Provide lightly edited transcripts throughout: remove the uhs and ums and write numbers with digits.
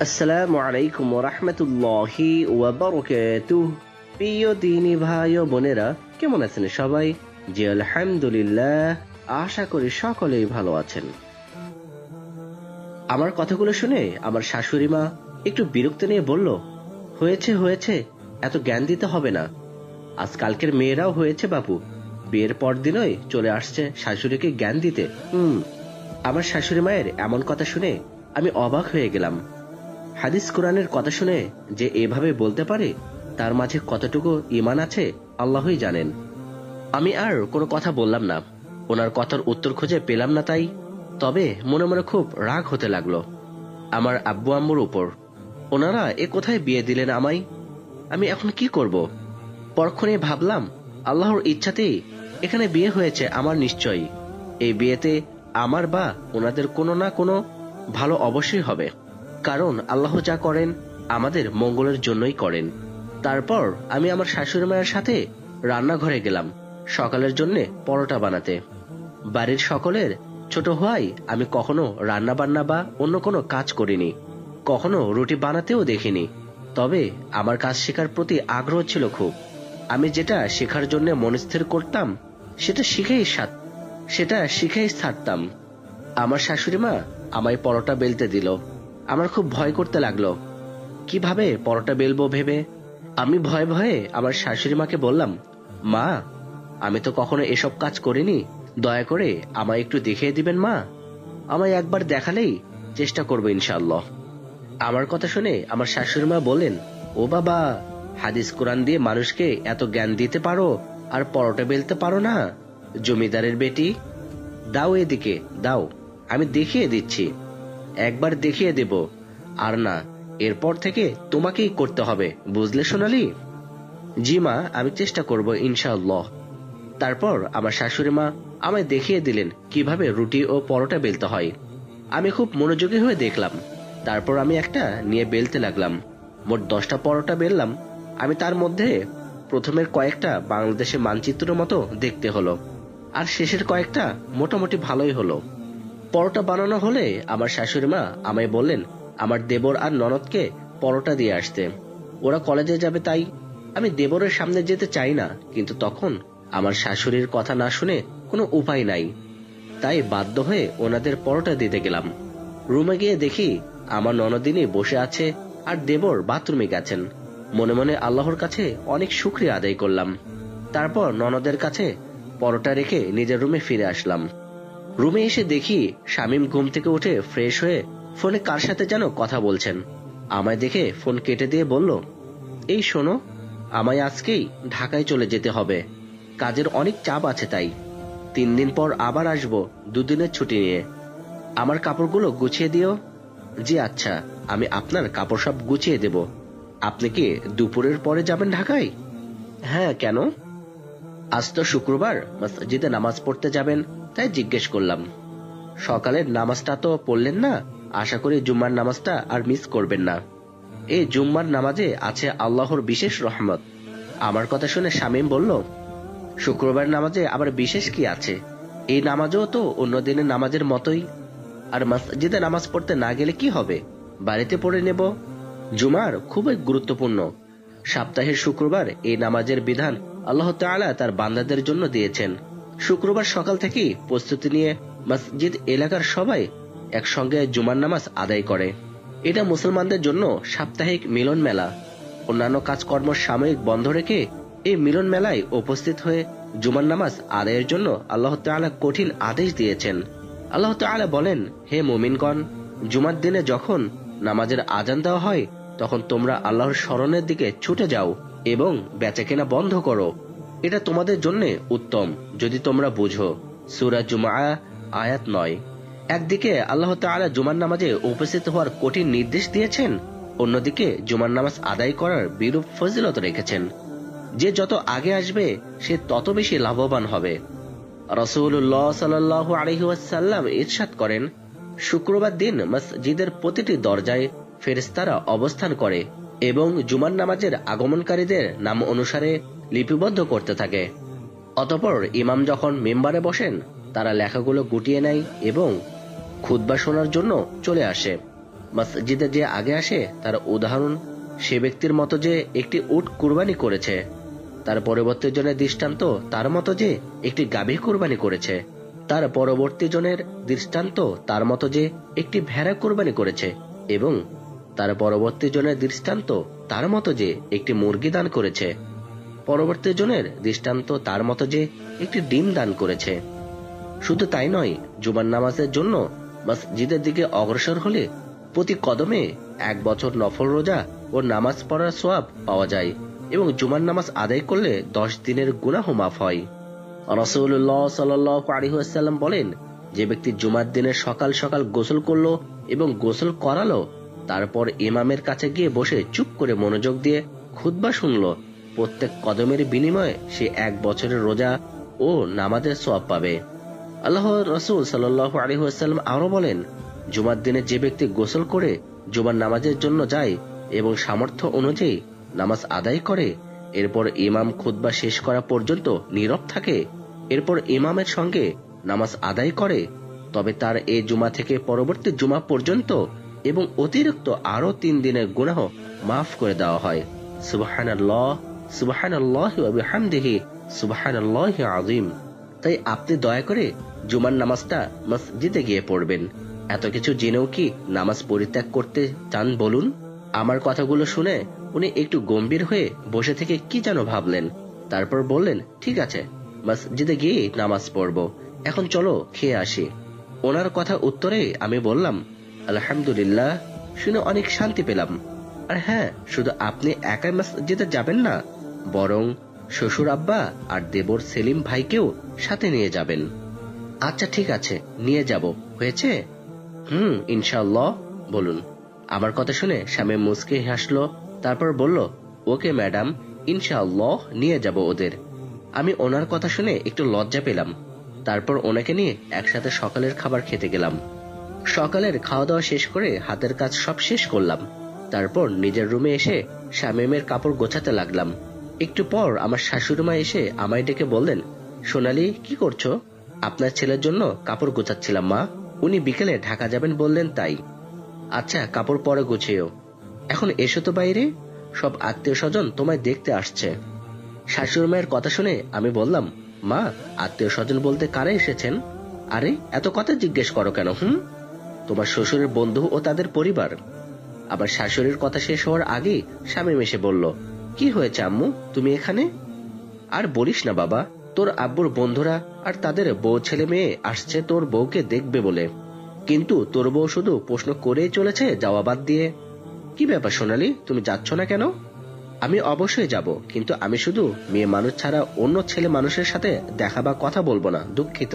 আসসালামু আলাইকুম ওয়া রাহমাতুল্লাহি ওয়া বারাকাতুহু। প্রিয় দিনী ভাই ও বোনেরা, কেমন আছেন সবাই? জি আলহামদুলিল্লাহ, আশা করি সকলেই ভালো আছেন। আমার কথাগুলো শুনে আমার শাশুড়ি মা একটু বিরক্ত নিয়ে বলল, হয়েছে হয়েছে, এত জ্ঞান দিতে হবে না। আজকালকের মেয়েরাও হয়েছে বাপু, বিয়ের পর দিনই চলে আসছে শাশুড়িকে জ্ঞান দিতে। আমার শাশুড়ি মায়ের এমন কথা শুনে আমি অবাক হয়ে গেলাম। হাদিস কোরআনের কথা শুনে যে এভাবে বলতে পারে, তার মাঝে কতটুকু ঈমান আছে আল্লাহই জানেন। আমি আর কোনো কথা বললাম না, ওনার কথার উত্তর খুঁজে পেলাম না তাই। তবে মনে মনে খুব রাগ হতে লাগলো আমার আব্বু আম্মুর উপর। ওনারা এ কোথায় বিয়ে দিলেন আমায়? আমি এখন কি করব? পরক্ষণে ভাবলাম, আল্লাহর ইচ্ছাতেই এখানে বিয়ে হয়েছে আমার নিশ্চয়ই। এই বিয়েতে আমার বা ওনাদের কোনো না কোনো ভালো অবশ্যই হবে, কারণ আল্লাহ যা করেন আমাদের মঙ্গলের জন্যই করেন। তারপর আমি আমার শাশুড়ি মায়ের সাথে রান্নাঘরে গেলাম সকালের জন্য পরোটা বানাতে। বাড়ির সকলের ছোট হওয়ায় আমি কখনো রান্না বান্না বা অন্য কোনো কাজ করিনি, কখনো রুটি বানাতেও দেখিনি। তবে আমার কাজ শেখার প্রতি আগ্রহ ছিল খুব। আমি যেটা শেখার জন্য মনস্থির করতাম সেটা শিখেই ছাড়তাম। আমার শাশুড়ি মা আমায় পরোটা বেলতে দিল। আমার খুব ভয় করতে লাগলো, কিভাবে পরোটা বেলবো ভেবে। আমি ভয়ে ভয়ে আমার শাশুড়ি মাকে বললাম, মা, আমি তো কখনো এসব কাজ করিনি, দয়া করে আমায় একটু দেখিয়ে দিবেন মা। আমায় একবার দেখালেই চেষ্টা করবো ইনশাআল্লাহ। আমার কথা শুনে আমার শাশুড়ি মা বলেন, ও বাবা, হাদিস কোরআন দিয়ে মানুষকে এত জ্ঞান দিতে পারো আর পরোটা বেলতে পারো না? জমিদারের বেটি, দাও এদিকে দাও, আমি দেখিয়ে দিচ্ছি। একবার দেখিয়ে দেব, আর না, এরপর থেকে তোমাকেই করতে হবে, বুঝলে সোনালি? জি মা, আমি চেষ্টা করব ইনশাআল্লাহ। তারপর আমার শাশুড়ি মা আমায় দেখিয়ে দিলেন কিভাবে রুটি ও পরোটা বেলতে হয়। আমি খুব মনোযোগী হয়ে দেখলাম। তারপর আমি একটা নিয়ে বেলতে লাগলাম। মোট 10টা পরোটা বেললাম আমি। তার মধ্যে প্রথমের কয়েকটা বাংলাদেশের মানচিত্রের মতো দেখতে হলো, আর শেষের কয়েকটা মোটামুটি ভালোই হলো। পরোটা বানানো হলে আমার শাশুড়ি মা আমায় বললেন আমার দেবর আর ননদকে পরোটা দিয়ে আসতে, ওরা কলেজে যাবে তাই। আমি দেবরের সামনে যেতে চাই না, কিন্তু তখন আমার শাশুড়ির কথা না শুনে কোনো উপায় নাই, তাই বাধ্য হয়ে ওনাদের পরোটা দিতে গেলাম। রুমে গিয়ে দেখি আমার ননদিনী বসে আছে আর দেবর বাথরুমে গেছেন। মনে মনে আল্লাহর কাছে অনেক শুকরিয়া আদায় করলাম। তারপর ননদের কাছে পরোটা রেখে নিজের রুমে ফিরে আসলাম। রুমে এসে দেখি শামীম ঘুম থেকে উঠে ফ্রেশ হয়ে ফোনে কার সাথে যেন কথা বলছেন। আমায় দেখে ফোন কেটে দিয়ে বলল, এই শোনো, আমায় আজকেই ঢাকায় চলে যেতে হবে, কাজের অনেক চাপ আছে, তাই 3 দিন পর আবার আসবো 2 দিনের ছুটি নিয়ে। আমার কাপড়গুলো গুছিয়ে দিও। জি আচ্ছা, আমি আপনার কাপড় সব গুছিয়ে দেব। আপনি কি দুপুরের পরে যাবেন ঢাকায়? হ্যাঁ, কেন? আজ তো শুক্রবার, মসজিদে নামাজ পড়তে যাবেন, তাই জিজ্ঞেস করলাম। সকালের নামাজটা তো পড়লেন না, আশা করি জুম্মার নামাজটা আর মিস করবেন না। এই জুম্মার নামাজে আছে আল্লাহর বিশেষ রহমত। আমার কথা শুনে শামীম বলল, শুক্রবার নামাজে আবার বিশেষ কি আছে? এই নামাজও তো অন্য দিনের নামাজের মতোই। আর মসজিদে নামাজ পড়তে না গেলে কি হবে, বাড়িতে পড়ে নেব। জুমার খুবই গুরুত্বপূর্ণ। সপ্তাহের শুক্রবার এই নামাজের বিধান আল্লাহ তাআলা তার বান্দাদের জন্য দিয়েছেন। শুক্রবার সকাল থেকেই প্রস্তুতি নিয়ে মসজিদ এলাকার সবাই একসঙ্গে জুমার নামাজ আদায় করে। এটা মুসলমানদের জন্য সাপ্তাহিক মিলন মেলা। অন্যান্য কাজকর্ম সাময়িক বন্ধ রেখে এই মিলন মেলায় উপস্থিত হয়ে জুমার নামাজ আদায়ের জন্য আল্লাহ তাআলা কঠিন আদেশ দিয়েছেন। আল্লাহ তাআলা বলেন, হে মুমিনগণ, জুমার দিনে যখন নামাজের আজান দেওয়া হয় তখন তোমরা আল্লাহর স্মরণের দিকে ছুটে যাও এবং বেচাকেনা বন্ধ করো। এটা তোমাদের জন্য উত্তম যদি তোমরা বুঝো। সূরা জুমআ আয়াত 9। একদিকে আল্লাহ তাআলা জুমার নামাজে উপস্থিত হওয়ার কঠিন নির্দেশ দিয়েছেন, অন্যদিকে জুমার নামাজ আদায় করার বিরূপ ফজিলত রেখেছেন। যে যত আগে আসবে সে তত বেশি লাভবান হবে। রাসূলুল্লাহ সাল্লাল্লাহু আলাইহি ওয়াসাল্লাম ইরশাদ করেন, শুক্রবার দিন মসজিদের প্রতিটি দরজায় ফেরেশতারা অবস্থান করে এবং জুমার নামাজের আগমনকারীদের নাম অনুসারে লিপিবদ্ধ করতে থাকে। অতঃপর ইমাম যখন মিম্বারে বসেন তারা লেখাগুলো গুটিয়ে নেয় এবং খুতবা শোনার জন্য চলে আসে। মসজিদে যে আগে আসে তার উদাহরণ সে ব্যক্তির মতো যে একটি উট কুরবানি করেছে, তার পরবর্তী জনের দৃষ্টান্ত তার মতো যে একটি গাভী কুরবানি করেছে, তার পরবর্তী জনের দৃষ্টান্ত তার মতো যে একটি ভেড়া কুরবানি করেছে, এবং তার পরবর্তী জনের দৃষ্টান্ত তার মতো যে একটি মুরগি দান করেছে, পরবর্তী জনের দৃষ্টান্ত তার মতো যে একটি ডিম দান করেছে। শুধু তাই নয়, জুমার নামাজের জন্য মসজিদের দিকে অগ্রসর হলে প্রতি কদমে 1 বছর নফল রোজা ও নামাজ পড়ার সওয়াব পাওয়া যায়, এবং জুমার নামাজ আদায় করলে 10 দিনের গুনাহ মাফ হয়। রাসূলুল্লাহ সাল্লাল্লাহু আলাইহি ওয়াসাল্লাম বলেন, যে ব্যক্তি জুমার দিনে সকাল সকাল গোসল করলো এবং গোসল করালো, তারপর ইমামের কাছে গিয়ে বসে চুপ করে মনোযোগ দিয়ে খুতবা শুনলো, প্রত্যেক কদমের বিনিময়ে সে 1 বছরের রোজা ও নামাজের সওয়াব পাবে। আল্লাহর রাসূল সাল্লাল্লাহু আলাইহি ওয়াসাল্লাম আরো বলেন, জুমার দিনে যে ব্যক্তি গোসল করে জুমার নামাজের জন্য যায় এবং সামর্থ্য অনুযায়ী নামাজ আদায় করে, এরপর ইমাম খুতবা শেষ করা পর্যন্ত নীরব থাকে, এরপর ইমামের সঙ্গে নামাজ আদায় করে, তবে তার এই জুমা থেকে পরবর্তী জুমা পর্যন্ত এবং অতিরিক্ত আরো 3 দিনের গুনাহ মাফ করে দেওয়া হয়। সুবহানাল্লাহ, সুবহানাল্লাহি ওয়া বিহামদিহি, সুবহানাল্লাহি আযীম। তাই আপনি দয়া করে জুমার নামাজটা মসজিদে গিয়ে পড়বেন। এত কিছু জেনেও কি নামাজ পরিত্যাগ করতে চান বলুন? আমার কথাগুলো শুনে উনি একটু গম্ভীর হয়ে বসে থেকে কি যেন ভাবলেন, তারপর বললেন, ঠিক আছে, মসজিদে গিয়ে নামাজ পড়বো, এখন চলো খেয়ে আসি। ওনার কথা উত্তরে আমি বললাম, আলহামদুলিল্লাহ, শুনে অনেক শান্তি পেলাম। আর হ্যাঁ, শুধু আপনি একাই মসজিদে যাবেন না, বরং শ্বশুর আব্বা আর দেবর সেলিম ভাইকেও সাথে নিয়ে যাবেন। আচ্ছা ঠিক আছে, নিয়ে যাব, হয়েছে? ইনশাআল্লাহ। বলুন। আমার কথা শুনে স্বামী মুস্কি হাসলো, তারপর বলল, ওকে ম্যাডাম, ইনশাআল্লাহ নিয়ে যাব ওদের। আমি ওনার কথা শুনে একটু লজ্জা পেলাম। তারপর ওনাকে নিয়ে একসাথে সকালের খাবার খেতে গেলাম। সকালের খাওয়া দাওয়া শেষ করে হাতের কাজ সব শেষ করলাম। তারপর নিজের রুমে এসে শামীমের কাপড় গোছাতে লাগলাম। একটু পর আমার শাশুড়িমা এসে আমায় ডেকে বললেন, সোনালি, কি করছো? আপনার ছেলের জন্য কাপড় গোছাচ্ছিলাম মা, উনি বিকেলে ঢাকা যাবেন বললেন তাই। আচ্ছা, কাপড় পরে গুছিও, এখন এসো তো বাইরে, সব আত্মীয় স্বজন তোমায় দেখতে আসছে। শাশুড়ি মায়ের কথা শুনে আমি বললাম, মা, আত্মীয় স্বজন বলতে কারা এসেছেন? আরে এত কথা জিজ্ঞেস করো কেন? তোমার শ্বশুরের বন্ধু ও তাদের পরিবার। আবার শাশুড়ির কথা শেষ হওয়ার আগে স্বামী এসে বলল, কি হয়েছে আম্মু, তুমি এখানে? আর বলিস না বাবা, তোর আব্বুর বন্ধুরা আর তাদের বউ ছেলে মেয়ে আসছে তোর বউকে দেখবে বলে, কিন্তু তোর বউ শুধু প্রশ্ন করেই চলেছে যাওয়া বাদ দিয়ে। কি ব্যাপার সোনালি, তুমি যাচ্ছ না কেন? আমি অবশ্যই যাব, কিন্তু আমি শুধু মেয়ে মানুষ ছাড়া অন্য ছেলে মানুষের সাথে দেখা বা কথা বলবো না, দুঃখিত।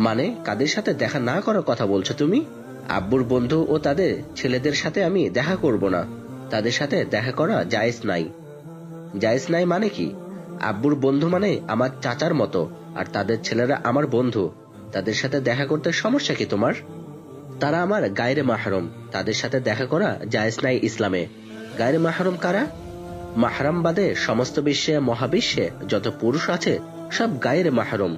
মানে কাদের সাথে দেখা না করার কথা বলছো তুমি? আব্বুর বন্ধু ও তাদের ছেলেদের সাথে আমি দেখা করব না, তাদের সাথে দেখা করা জায়েজ নাই। জায়েজ নাই মানে কি? আব্বুর বন্ধু মানে আমার চাচার মতো, আর তাদের ছেলেরা আমার বন্ধু, তাদের সাথে দেখা করতে সমস্যা কি তোমার? তারা আমার গায়রে মাহরম, তাদের সাথে দেখা করা জায়েজ নাই ইসলামে। গায়রে মাহরম কারা? মাহরাম বাদে সমস্ত বিশ্বে মহাবিশ্বে যত পুরুষ আছে সব গায়রে মাহরম।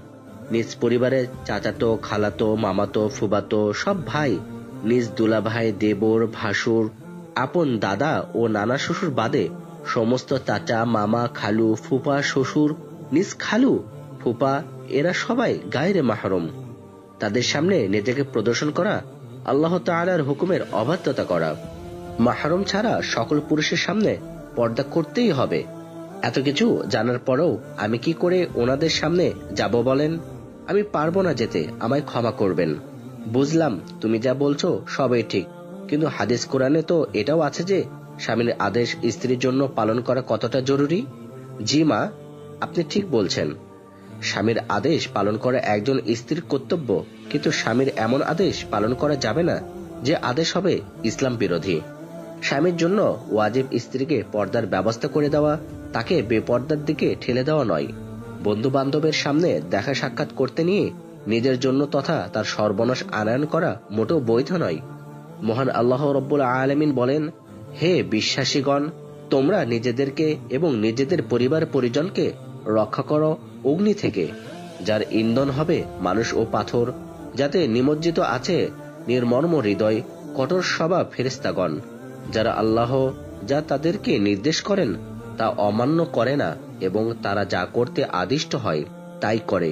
নিজ পরিবারের চাচাতো, খালাতো, মামাতো, ফুবাতো সব ভাই, নিজ দুলা ভাই, দেবর, ভাসুর, আপন দাদা ও নানা শ্বশুর বাদে সমস্ত চাচা, মামা, খালু, ফুপা, শ্বশুর, নিজ খালু, ফুপা, এরা সবাই গায়রে মাহরম। তাদের সামনে নিজেকে প্রদর্শন করা আল্লাহ তাআলার হুকুমের অবাধ্যতা করা। মাহরম ছাড়া সকল পুরুষের সামনে পর্দা করতেই হবে। এত কিছু জানার পরেও আমি কি করে ওনাদের সামনে যাব বলেন? আমি পারবো না যেতে, আমায় ক্ষমা করবেন। বুঝলাম তুমি যা বলছো সবই ঠিক, কিন্তু হাদিস কোরআনে তো এটাও আছে যে স্বামীর আদেশ স্ত্রীর জন্য পালন করা কতটা জরুরি। জি মা, আপনি ঠিক বলছেন, স্বামীর আদেশ পালন করা একজন স্ত্রীর কর্তব্য, কিন্তু স্বামীর এমন আদেশ পালন করা যাবে না যে আদেশ হবে ইসলাম বিরোধী। স্বামীর জন্য ওয়াজিব স্ত্রীকে পর্দার ব্যবস্থা করে দেওয়া, তাকে বেপর্দার দিকে ঠেলে দেওয়া নয়। বন্ধু বান্ধবের সামনে দেখা সাক্ষাৎ করতে নিয়ে নিজের জন্য তথা তার সর্বনাশ আনয়ন করা মোটেও বৈধ নয়। মহান আল্লাহ রব্বুল আলামিন বলেন, হে বিশ্বাসীগণ, তোমরা নিজেদেরকে এবং নিজেদের পরিবার পরিজনকে রক্ষা করো অগ্নি থেকে, যার ইন্ধন হবে মানুষ ও পাথর, যাতে নিমজ্জিত আছে নির্মর্ম হৃদয়, কঠোর স্বভাব ফেরেশতাগণ, যারা আল্লাহ যা তাদেরকে নির্দেশ করেন তা অমান্য করে না এবং তারা যা করতে আদিষ্ট হয় তাই করে।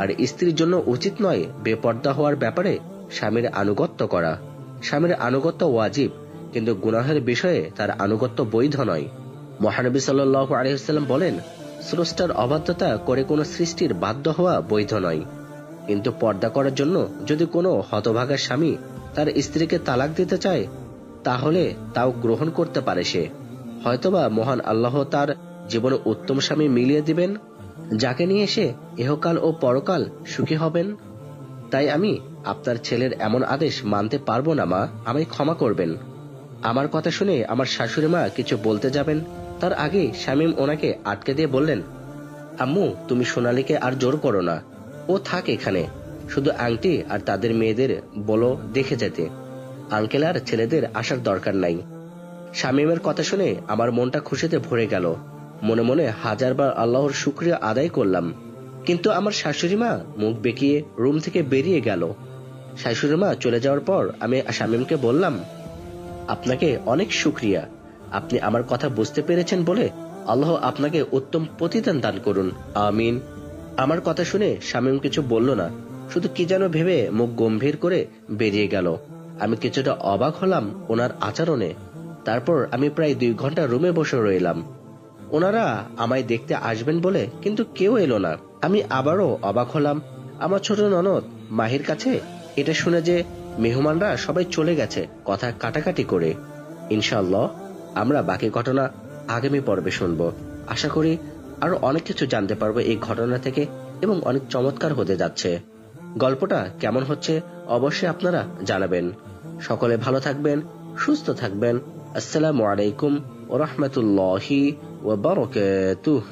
আর স্ত্রীর জন্য উচিত নয় বেপর্দা হওয়ার ব্যাপারে স্বামীর আনুগত্য করা। স্বামীর আনুগত্য ওয়াজিব, কিন্তু গুনাহের বিষয়ে তার আনুগত্য বৈধ নয়। মহানবী সাল্লাল্লাহু আলাইহি ওয়াসাল্লাম বলেন, স্রষ্টার অবাধ্যতা করে কোনো সৃষ্টির বাধ্য হওয়া বৈধ নয়। কিন্তু পর্দা করার জন্য যদি কোনো হতভাগা স্বামী তার স্ত্রীকে তালাক দিতে চায়, তাহলে তাও গ্রহণ করতে পারে সে। হয়তোবা মহান আল্লাহ তার জীবনে উত্তম স্বামী মিলিয়ে দিবেন, যাকে নিয়ে সে ইহকাল ও পরকাল সুখী হবেন। তাই আমি আপনার ছেলের এমন আদেশ মানতে পারবো না মা, আমায় ক্ষমা করবেন। আমার কথা শুনে আমার শাশুড়ি মা কিছু বলতে যাবেন, তার আগে শামীম ওনাকে আটকে দিয়ে বললেন, আম্মু, তুমি সোনালীকে আর জোর করো না, ও থাক এখানে। শুধু আংটি আর তাদের মেয়েদের বলো দেখে যেতে, আঙ্কেল আর ছেলেদের আসার দরকার নাই। শামীমের কথা শুনে আমার মনটা খুশিতে ভরে গেল। মনে মনে হাজারবার আল্লাহর শুকরিয়া আদায় করলাম। কিন্তু আমার শাশুড়ি মা মুখ বেঁকিয়ে রুম থেকে বেরিয়ে গেল। শাশুড়ি মা চলে যাওয়ার পর আমি শামীমকে বললাম, আপনাকে অনেক শুকরিয়া, আপনি আমার কথা বুঝতে পেরেছেন বলে আল্লাহ আপনাকে উত্তম প্রতিদান দান করুন, আমিন। আমার কথা শুনে শামীম কিছু বলল না, শুধু কি যেন ভেবে মুখ গম্ভীর করে বেরিয়ে গেল। আমি কিছুটা অবাক হলাম ওনার আচরণে। তারপর আমি প্রায় 2 ঘন্টা রুমে বসে রইলাম। ওনারা আমায় দেখতে আসবেন বলে কিন্তু কেউ এলো না। আমি আবারও অবাক হলাম আমার ছোট ননদ মাহির কাছে এটা শুনে যে মেহমানরা সবাই চলে গেছে কথা কাটাকাটি করে। ইনশাআল্লাহ আমরা বাকি ঘটনা আগামী পর্বে শুনবো। আশা করি আরো অনেক কিছু জানতে পারবো এই ঘটনা থেকে এবং অনেক চমৎকার হতে যাচ্ছে। গল্পটা কেমন হচ্ছে অবশ্যই আপনারা জানাবেন। সকলে ভালো থাকবেন, সুস্থ থাকবেন। আসসালামু আলাইকুম ওয়া রাহমাতুল্লাহি ওয়া বারাকাতুহু।